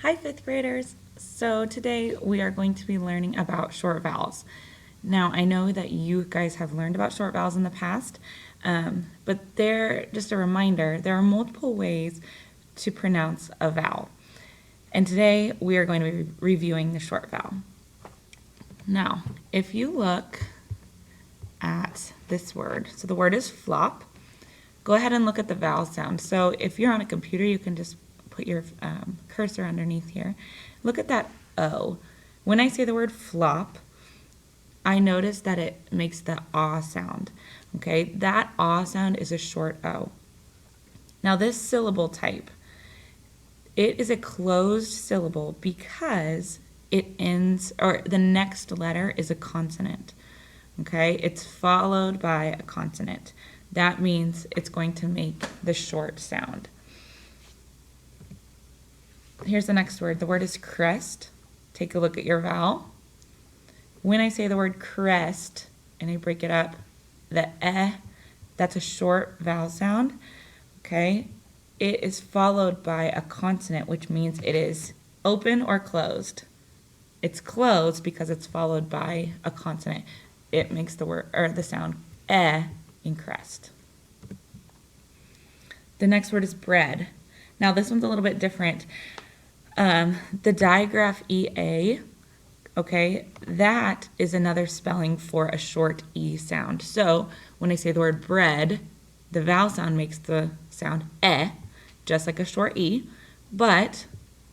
Hi, fifth graders. So today we are going to be learning about short vowels. Now, I know that you guys have learned about short vowels in the past, but just a reminder, there are multiple ways to pronounce a vowel. And today we are going to be reviewing the short vowel. Now, if you look at this word, so the word is flop, go ahead and look at the vowel sound. So if you're on a computer, you can just put your cursor underneath here. Look at that O. When I say the word flop, I notice that it makes the ah sound. Okay, that ah sound is a short O. Now this syllable type, it is a closed syllable because it ends, or the next letter is a consonant. Okay, it's followed by a consonant. That means it's going to make the short sound. Here's the next word. The word is crest. Take a look at your vowel. When I say the word crest and I break it up, the that's a short vowel sound. Okay, it is followed by a consonant, which means it is open or closed. It's closed because it's followed by a consonant. It makes the word or the sound in crest. The next word is bread. Now this one's a little bit different. The digraph EA, okay, that is another spelling for a short E sound. So when I say the word bread, the vowel sound makes the sound just like a short E, but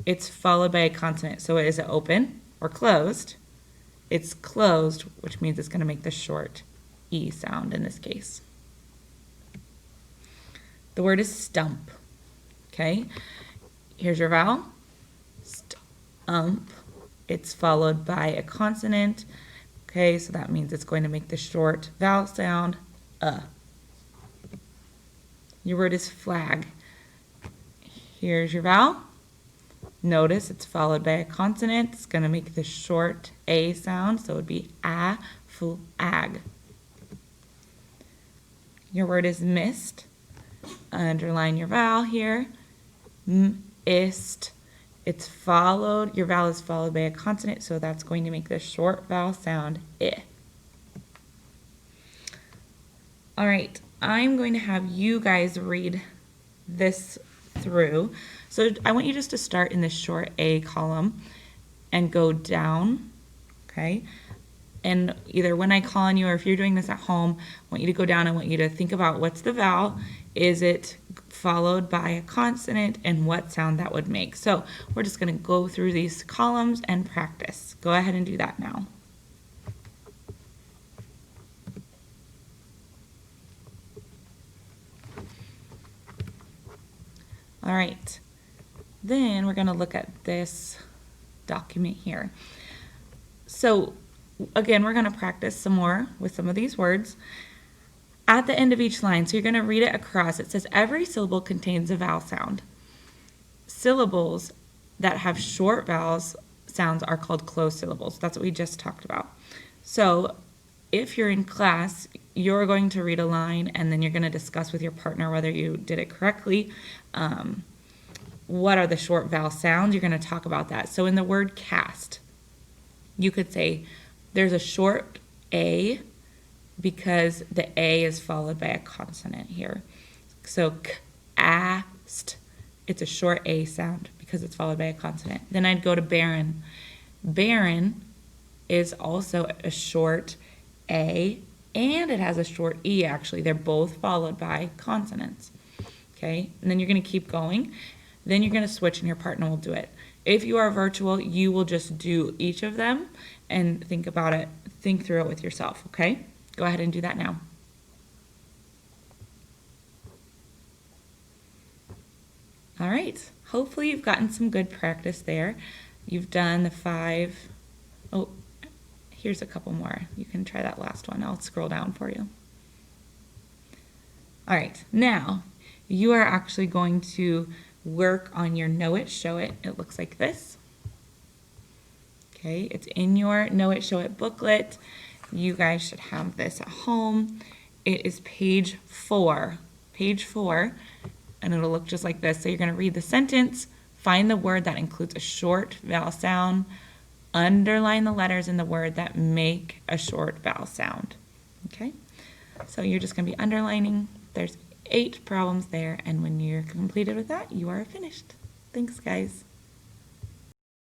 it's followed by a consonant. So is it open or closed? It's closed, which means it's going to make the short E sound in this case. The word is stump, okay? Here's your vowel. Stump. It's followed by a consonant. Okay, so that means it's going to make the short vowel sound Your word is flag. Here's your vowel. Notice it's followed by a consonant. It's going to make the short A sound, so it would be flag. Your word is mist. Underline your vowel here. Ist. It's followed, your vowel is followed by a consonant, so that's going to make the short vowel sound I. All right, I'm going to have you guys read this through. So I want you just to start in the short A column and go down, okay? And either when I call on you or if you're doing this at home, I want you to go down. I want you to think about what's the vowel. Is it followed by a consonant and what sound that would make? So we're just going to go through these columns and practice. Go ahead and do that now. All right. Then we're going to look at this document here. So again, we're going to practice some more with some of these words. At the end of each line, so you're going to read it across. It says every syllable contains a vowel sound. Syllables that have short vowels sounds are called closed syllables. That's what we just talked about. So if you're in class, you're going to read a line and then you're going to discuss with your partner whether you did it correctly. What are the short vowel sounds? You're going to talk about that. So in the word cast, you could say there's a short A because the A is followed by a consonant here. So cast, it's a short A sound because it's followed by a consonant. Then I'd go to barren. Barren is also a short A and it has a short E actually. They're both followed by consonants. Okay, and then you're going to keep going. Then you're going to switch and your partner will do it. If you are virtual, you will just do each of them and think about it, think through it with yourself, okay? Go ahead and do that now. All right, hopefully you've gotten some good practice there. You've done the 5. Oh, here's a couple more. You can try that last one. I'll scroll down for you. All right, now you are actually going to work on your Know It, Show It. It looks like this. Okay, it's in your Know It, Show It booklet. You guys should have this at home. It is page 4, and it'll look just like this. So you're going to read the sentence, find the word that includes a short vowel sound, underline the letters in the word that make a short vowel sound. Okay? So you're just going to be underlining. There's 8 problems there, and when you're completed with that, you are finished. Thanks, guys.